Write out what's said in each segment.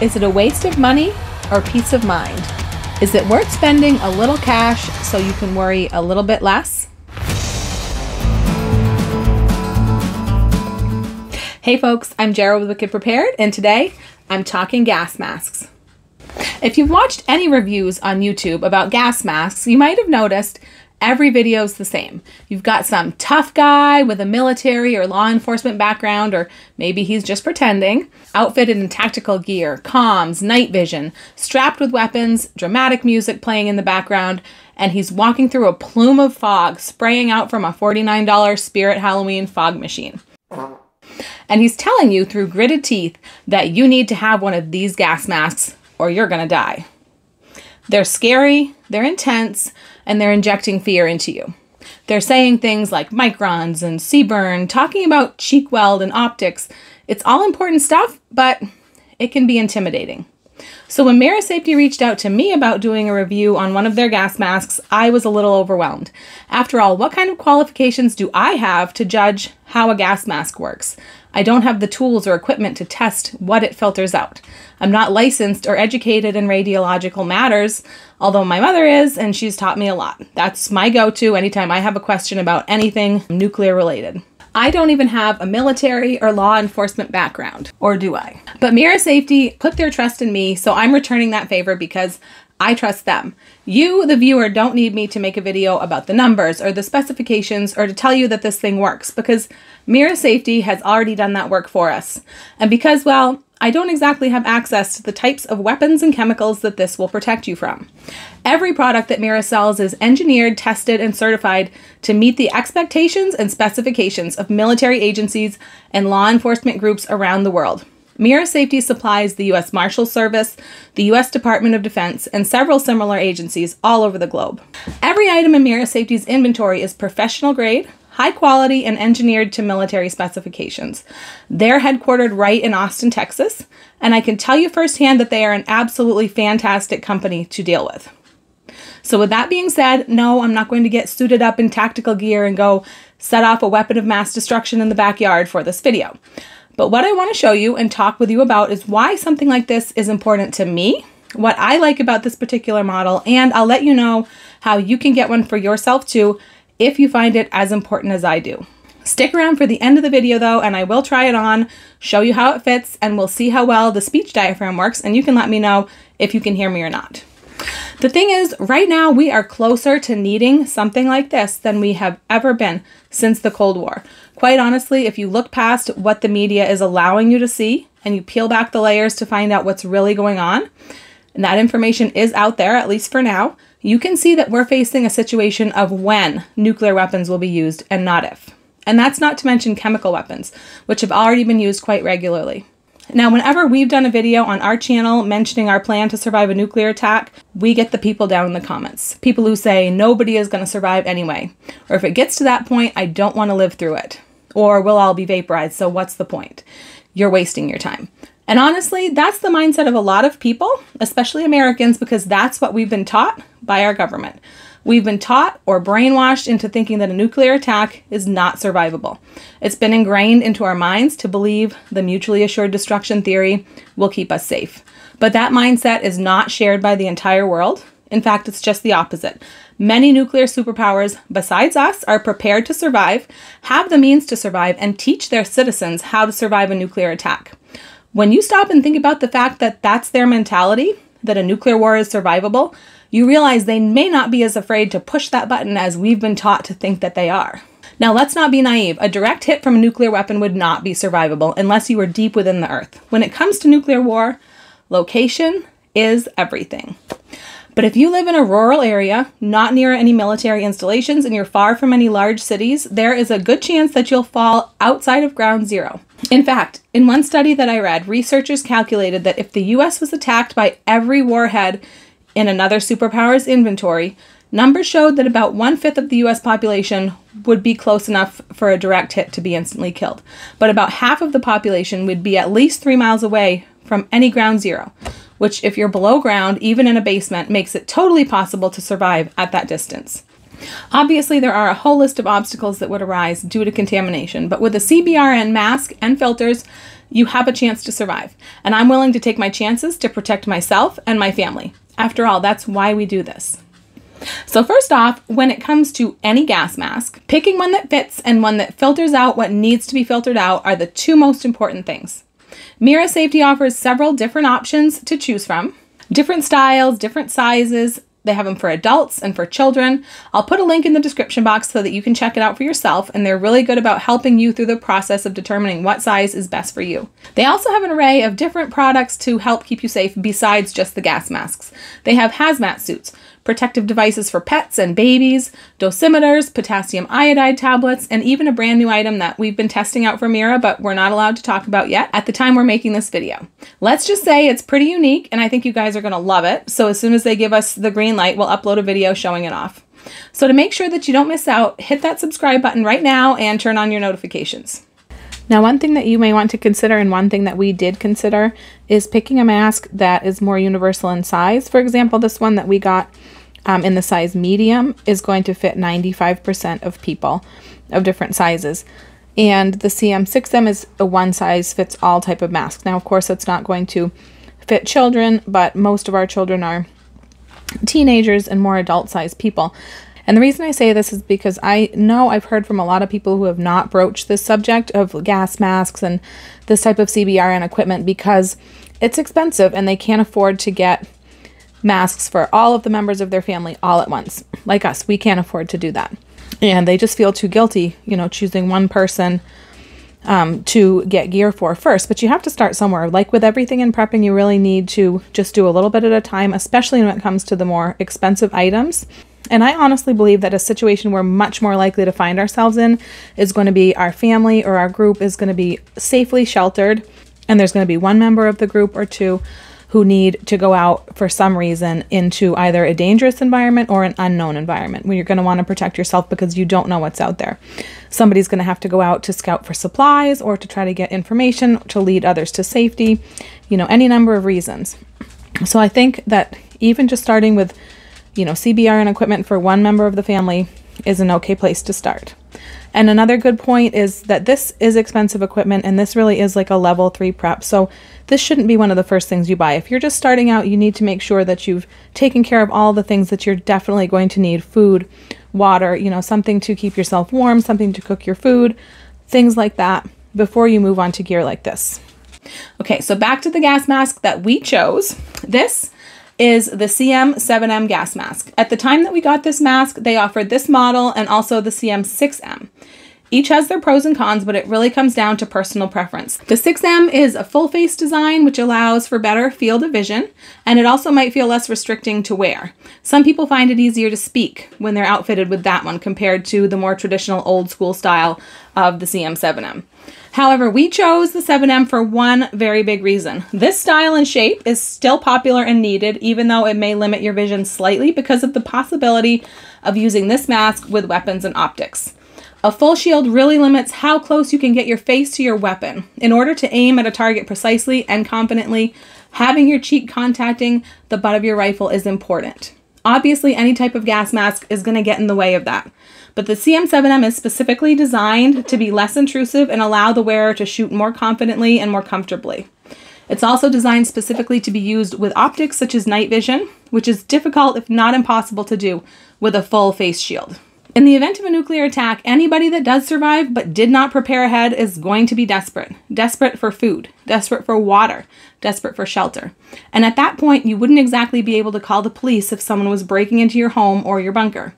Is it a waste of money or peace of mind? Is it worth spending a little cash so you can worry a little bit less? Hey folks, I'm Jara with Wicked Prepared, and today I'm talking gas masks. If you've watched any reviews on YouTube about gas masks, you might have noticed every video is the same. You've got some tough guy with a military or law enforcement background, or maybe he's just pretending, outfitted in tactical gear, comms, night vision, strapped with weapons, dramatic music playing in the background, and he's walking through a plume of fog spraying out from a $49 Spirit Halloween fog machine. And he's telling you through gritted teeth that you need to have one of these gas masks or you're gonna die. They're scary, they're intense, and they're injecting fear into you. They're saying things like microns and CBRN, talking about cheek weld and optics. It's all important stuff, but it can be intimidating. So when Mira Safety reached out to me about doing a review on one of their gas masks, I was a little overwhelmed. After all, what kind of qualifications do I have to judge how a gas mask works? I don't have the tools or equipment to test what it filters out. I'm not licensed or educated in radiological matters, although my mother is, and she's taught me a lot. That's my go-to anytime I have a question about anything nuclear related. I don't even have a military or law enforcement background, or do I? But Mira Safety put their trust in me, so I'm returning that favor because I trust them. You, the viewer, don't need me to make a video about the numbers or the specifications or to tell you that this thing works, because Mira Safety has already done that work for us. And because, well, I don't exactly have access to the types of weapons and chemicals that this will protect you from. Every product that Mira sells is engineered, tested, and certified to meet the expectations and specifications of military agencies and law enforcement groups around the world. Mira Safety supplies the U.S. Marshals Service, the U.S. Department of Defense, and several similar agencies all over the globe. Every item in Mira Safety's inventory is professional grade, high quality, and engineered to military specifications. They're headquartered right in Austin, Texas, and I can tell you firsthand that they are an absolutely fantastic company to deal with. So with that being said, no, I'm not going to get suited up in tactical gear and go set off a weapon of mass destruction in the backyard for this video. But what I want to show you and talk with you about is why something like this is important to me, what I like about this particular model, and I'll let you know how you can get one for yourself too if you find it as important as I do. Stick around for the end of the video though, and I will try it on, show you how it fits, and we'll see how well the speech diaphragm works, and you can let me know if you can hear me or not. The thing is, right now we are closer to needing something like this than we have ever been since the Cold War. Quite honestly, if you look past what the media is allowing you to see and you peel back the layers to find out what's really going on, and that information is out there, at least for now, you can see that we're facing a situation of when nuclear weapons will be used and not if. And that's not to mention chemical weapons, which have already been used quite regularly. Now, whenever we've done a video on our channel mentioning our plan to survive a nuclear attack, we get the people down in the comments. People who say nobody is going to survive anyway. Or if it gets to that point, I don't want to live through it. Or we'll all be vaporized, so what's the point? You're wasting your time. And honestly, that's the mindset of a lot of people, especially Americans, because that's what we've been taught by our government. We've been taught or brainwashed into thinking that a nuclear attack is not survivable. It's been ingrained into our minds to believe the mutually assured destruction theory will keep us safe. But that mindset is not shared by the entire world. In fact, it's just the opposite. Many nuclear superpowers, besides us, are prepared to survive, have the means to survive, and teach their citizens how to survive a nuclear attack. When you stop and think about the fact that that's their mentality, that a nuclear war is survivable, you realize they may not be as afraid to push that button as we've been taught to think that they are. Now, let's not be naive. A direct hit from a nuclear weapon would not be survivable unless you were deep within the earth. When it comes to nuclear war, location is everything. But if you live in a rural area, not near any military installations, and you're far from any large cities, there is a good chance that you'll fall outside of ground zero. In fact, in one study that I read, researchers calculated that if the US was attacked by every warhead in another superpower's inventory, numbers showed that about 1/5 of the US population would be close enough for a direct hit to be instantly killed. But about half of the population would be at least 3 miles away from any ground zero, which if you're below ground, even in a basement, makes it totally possible to survive at that distance. Obviously, there are a whole list of obstacles that would arise due to contamination, but with a CBRN mask and filters, you have a chance to survive. And I'm willing to take my chances to protect myself and my family. After all, that's why we do this. So first off, when it comes to any gas mask, picking one that fits and one that filters out what needs to be filtered out are the two most important things. Mira Safety offers several different options to choose from. Different styles, different sizes. They have them for adults and for children. I'll put a link in the description box so that you can check it out for yourself, and they're really good about helping you through the process of determining what size is best for you. They also have an array of different products to help keep you safe besides just the gas masks. They have hazmat suits, protective devices for pets and babies, dosimeters, potassium iodide tablets, and even a brand new item that we've been testing out for Mira, but we're not allowed to talk about yet at the time we're making this video. Let's just say it's pretty unique, and I think you guys are going to love it. So as soon as they give us the green light, we'll upload a video showing it off. So to make sure that you don't miss out, hit that subscribe button right now and turn on your notifications. Now, one thing that you may want to consider, and one thing that we did consider, is picking a mask that is more universal in size. For example, this one that we got in the size medium is going to fit 95% of people of different sizes. And the CM6M is a one-size-fits-all type of mask. Now, of course, it's not going to fit children, but most of our children are teenagers and more adult-sized people. And the reason I say this is because I know I've heard from a lot of people who have not broached this subject of gas masks and this type of CBRN equipment because it's expensive and they can't afford to get masks for all of the members of their family all at once. Like us, we can't afford to do that. And they just feel too guilty, you know, choosing one person to get gear for first. But you have to start somewhere. Like with everything in prepping, you really need to just do a little bit at a time, especially when it comes to the more expensive items. And I honestly believe that a situation we're much more likely to find ourselves in is going to be our family or our group is going to be safely sheltered, and there's going to be one member of the group or two who need to go out for some reason into either a dangerous environment or an unknown environment where you're going to want to protect yourself because you don't know what's out there. Somebody's going to have to go out to scout for supplies or to try to get information to lead others to safety, you know, any number of reasons. So I think that even just starting with, you know, CBRN equipment for one member of the family is an okay place to start. And another good point is that this is expensive equipment and this really is like a level 3 prep. So this shouldn't be one of the first things you buy. If you're just starting out, you need to make sure that you've taken care of all the things that you're definitely going to need. Food, water, you know, something to keep yourself warm, something to cook your food, things like that before you move on to gear like this. Okay, so back to the gas mask that we chose. This is the CM7M gas mask. At the time that we got this mask, they offered this model and also the CM6M. Each has their pros and cons, but it really comes down to personal preference. The 6M is a full face design, which allows for better field of vision, and it also might feel less restricting to wear. Some people find it easier to speak when they're outfitted with that one compared to the more traditional old school style of the CM7M. However, we chose the 7M for one very big reason. This style and shape is still popular and needed, even though it may limit your vision slightly because of the possibility of using this mask with weapons and optics. A full shield really limits how close you can get your face to your weapon. In order to aim at a target precisely and confidently, having your cheek contacting the butt of your rifle is important. Obviously, any type of gas mask is going to get in the way of that. But the CM7M is specifically designed to be less intrusive and allow the wearer to shoot more confidently and more comfortably. It's also designed specifically to be used with optics such as night vision, which is difficult if not impossible to do with a full face shield. In the event of a nuclear attack, anybody that does survive but did not prepare ahead is going to be desperate. Desperate for food, desperate for water, desperate for shelter. And at that point, you wouldn't exactly be able to call the police if someone was breaking into your home or your bunker.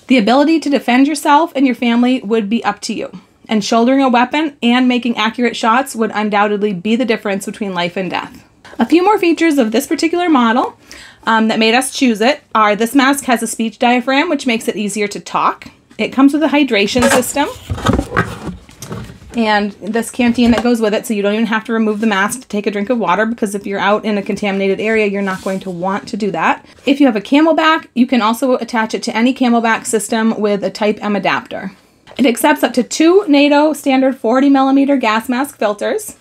The ability to defend yourself and your family would be up to you. And shouldering a weapon and making accurate shots would undoubtedly be the difference between life and death. A few more features of this particular model that made us choose it are this mask has a speech diaphragm, which makes it easier to talk. It comes with a hydration system and this canteen that goes with it, so you don't even have to remove the mask to take a drink of water, because if you're out in a contaminated area, you're not going to want to do that. If you have a CamelBak, you can also attach it to any CamelBak system with a Type M adapter. It accepts up to 2 NATO standard 40mm gas mask filters.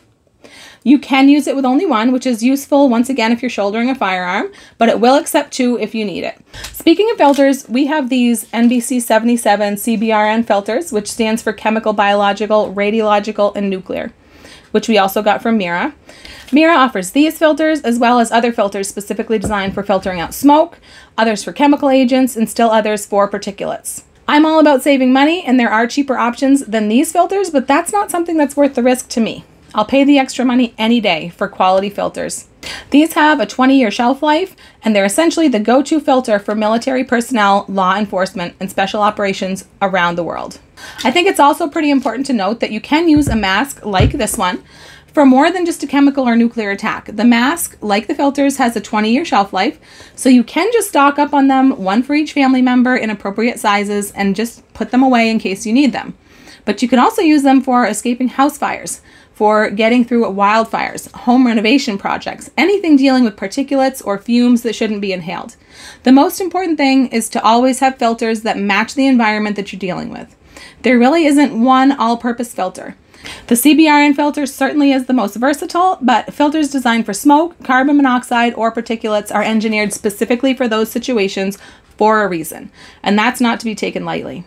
You can use it with only one, which is useful once again if you're shouldering a firearm, but it will accept 2 if you need it. Speaking of filters, we have these NBC 77 CBRN filters, which stands for chemical, biological, radiological, and nuclear, which we also got from Mira. Mira offers these filters as well as other filters specifically designed for filtering out smoke, others for chemical agents, and still others for particulates. I'm all about saving money, and there are cheaper options than these filters, but that's not something that's worth the risk to me. I'll pay the extra money any day for quality filters. These have a 20-year shelf life, and they're essentially the go-to filter for military personnel, law enforcement, and special operations around the world. I think it's also pretty important to note that you can use a mask like this one for more than just a chemical or nuclear attack. The mask, like the filters, has a 20-year shelf life, so you can just stock up on them, one for each family member in appropriate sizes, and just put them away in case you need them. But you can also use them for escaping house fires, for getting through wildfires, home renovation projects, anything dealing with particulates or fumes that shouldn't be inhaled. The most important thing is to always have filters that match the environment that you're dealing with. There really isn't one all-purpose filter. The CBRN filter certainly is the most versatile, but filters designed for smoke, carbon monoxide, or particulates are engineered specifically for those situations for a reason, and that's not to be taken lightly.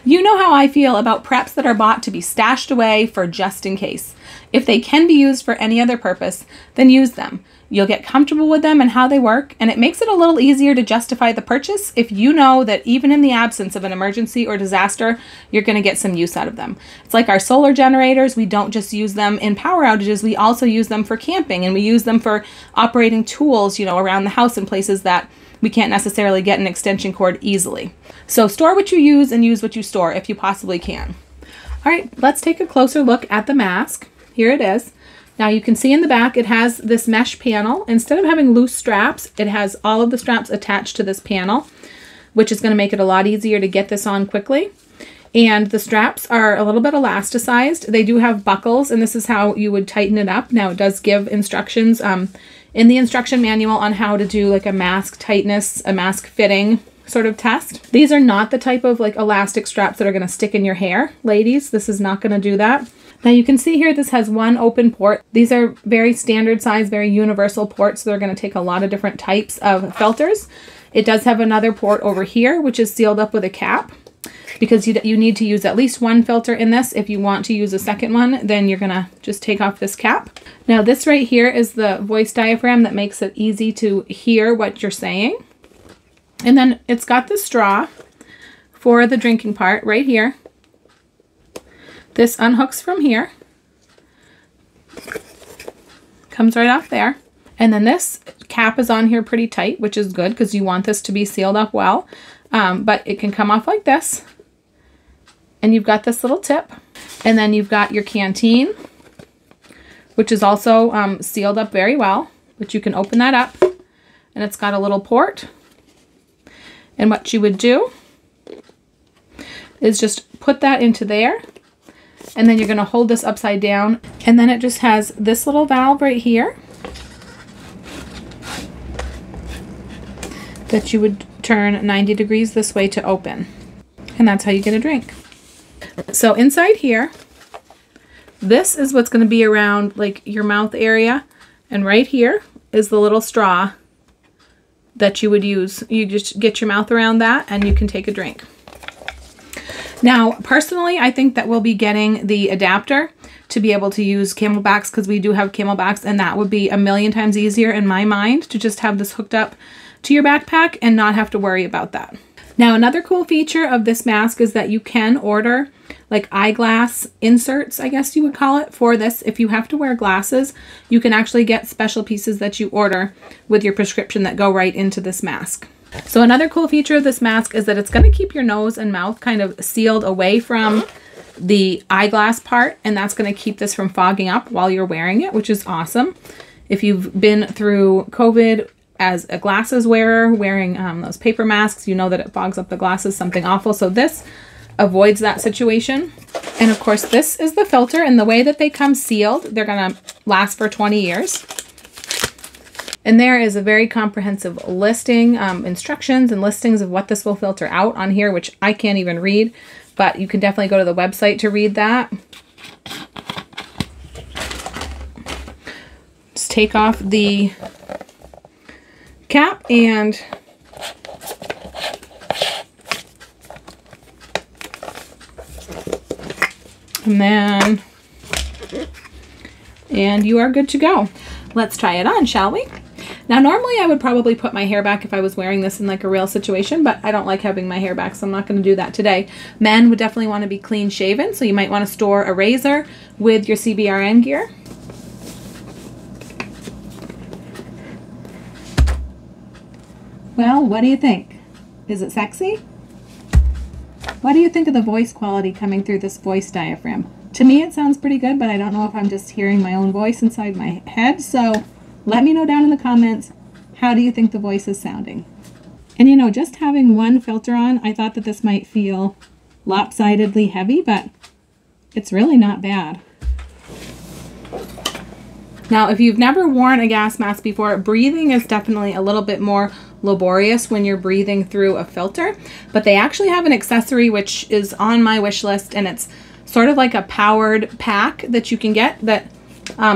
You know how I feel about preps that are bought to be stashed away for just in case. If they can be used for any other purpose, then use them. You'll get comfortable with them and how they work, and it makes it a little easier to justify the purchase if you know that even in the absence of an emergency or disaster, you're going to get some use out of them. It's like our solar generators. We don't just use them in power outages. We also use them for camping, and we use them for operating tools, around the house in places that we can't necessarily get an extension cord easily. So store what you use and use what you store if you possibly can. All right, let's take a closer look at the mask. Here it is. Now you can see in the back it has this mesh panel. Instead of having loose straps, it has all of the straps attached to this panel, which is going to make it a lot easier to get this on quickly. And the straps are a little bit elasticized. They do have buckles, and this is how you would tighten it up. Now it does give instructions in the instruction manual on how to do like a mask tightness, a mask fitting sort of test. These are not the type of like elastic straps that are going to stick in your hair, ladies. This is not going to do that. Now you can see here this has one open port. These are very standard size, very universal ports, so they're going to take a lot of different types of filters. It does have another port over here, which is sealed up with a cap, because you need to use at least one filter in this. If you want to use a second one, then you're going to just take off this cap. Now this right here is the voice diaphragm that makes it easy to hear what you're saying. And then it's got the straw for the drinking part right here. This unhooks from here, comes right off there. And then this cap is on here pretty tight, which is good because you want this to be sealed up well. But it can come off like this. And you've got this little tip. And then you've got your canteen, which is also sealed up very well, but you can open that up. And it's got a little port. And what you would do is just put that into there. And then you're going to hold this upside down. And then it just has this little valve right here that you would turn 90 degrees this way to open. And that's how you get a drink. So inside here, this is what's going to be around like your mouth area. And right here is the little straw that you would use. You just get your mouth around that and you can take a drink. Now, personally, I think that we'll be getting the adapter to be able to use CamelBaks, because we do have CamelBaks, and that would be a million times easier in my mind to just have this hooked up to your backpack and not have to worry about that. Now, another cool feature of this mask is that you can order like eyeglass inserts, I guess you would call it, for this. If you have to wear glasses, you can actually get special pieces that you order with your prescription that go right into this mask. So another cool feature of this mask is that it's going to keep your nose and mouth kind of sealed away from the eyeglass part, and that's going to keep this from fogging up while you're wearing it, which is awesome. If you've been through COVID as a glasses wearer, wearing those paper masks, you know that it fogs up the glasses, something awful. So this avoids that situation. And of course, this is the filter, and the way that they come sealed, they're going to last for 20 years. And there is a very comprehensive listing, instructions and listings of what this will filter out on here, which I can't even read, but you can definitely go to the website to read that. take off the cap and then, and you are good to go. Let's try it on, shall we? Now, normally I would probably put my hair back if I was wearing this in like a real situation, but I don't like having my hair back, so I'm not going to do that today. Men would definitely want to be clean shaven, so you might want to store a razor with your CBRN gear. Well, what do you think? Is it sexy? What do you think of the voice quality coming through this voice diaphragm? To me, it sounds pretty good, but I don't know if I'm just hearing my own voice inside my head, so let me know down in the comments, how do you think the voice is sounding? And you know, just having one filter on, I thought that this might feel lopsidedly heavy, but it's really not bad. Now, if you've never worn a gas mask before, breathing is definitely a little bit more laborious when you're breathing through a filter, but they actually have an accessory which is on my wish list, and it's sort of like a powered pack that you can get that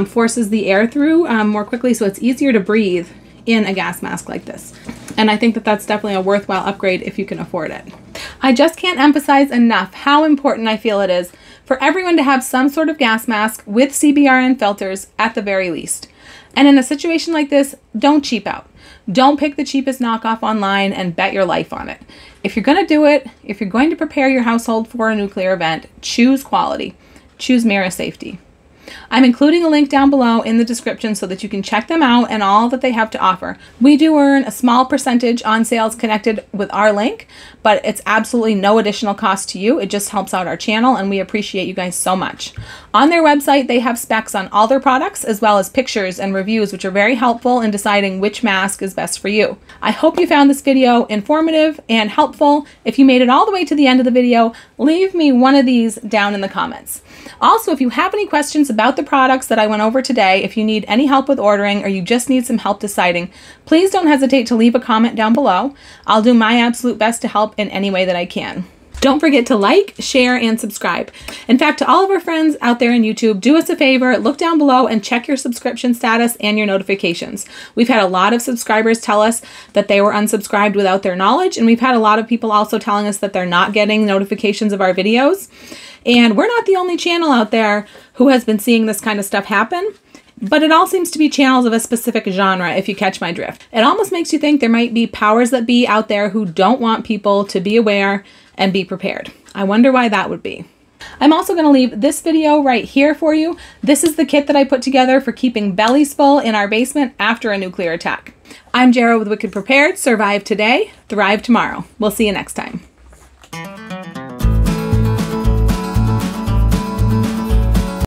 forces the air through more quickly, so it's easier to breathe in a gas mask like this. And I think that that's definitely a worthwhile upgrade if you can afford it. I just can't emphasize enough how important I feel it is for everyone to have some sort of gas mask with CBRN filters at the very least. And in a situation like this, don't cheap out. Don't pick the cheapest knockoff online and bet your life on it. If you're going to do it, if you're going to prepare your household for a nuclear event, choose quality. Choose Mira Safety. I'm including a link down below in the description so that you can check them out and all that they have to offer. We do earn a small percentage on sales connected with our link, but it's absolutely no additional cost to you. It just helps out our channel, and we appreciate you guys so much. On their website, they have specs on all their products, as well as pictures and reviews, which are very helpful in deciding which mask is best for you. I hope you found this video informative and helpful. If you made it all the way to the end of the video, leave me one of these down in the comments. Also, if you have any questions about the products that I went over today, if you need any help with ordering or you just need some help deciding, please don't hesitate to leave a comment down below. I'll do my absolute best to help in any way that I can. Don't forget to like, share, and subscribe. In fact, to all of our friends out there in YouTube, do us a favor, look down below and check your subscription status and your notifications. We've had a lot of subscribers tell us that they were unsubscribed without their knowledge, and we've had a lot of people also telling us that they're not getting notifications of our videos. And we're not the only channel out there who has been seeing this kind of stuff happen, but it all seems to be channels of a specific genre, if you catch my drift. It almost makes you think there might be powers that be out there who don't want people to be aware and be prepared. I wonder why that would be. I'm also going to leave this video right here for you. This is the kit that I put together for keeping bellies full in our basement after a nuclear attack. I'm Jara with Wicked Prepared. Survive today, thrive tomorrow. We'll see you next time.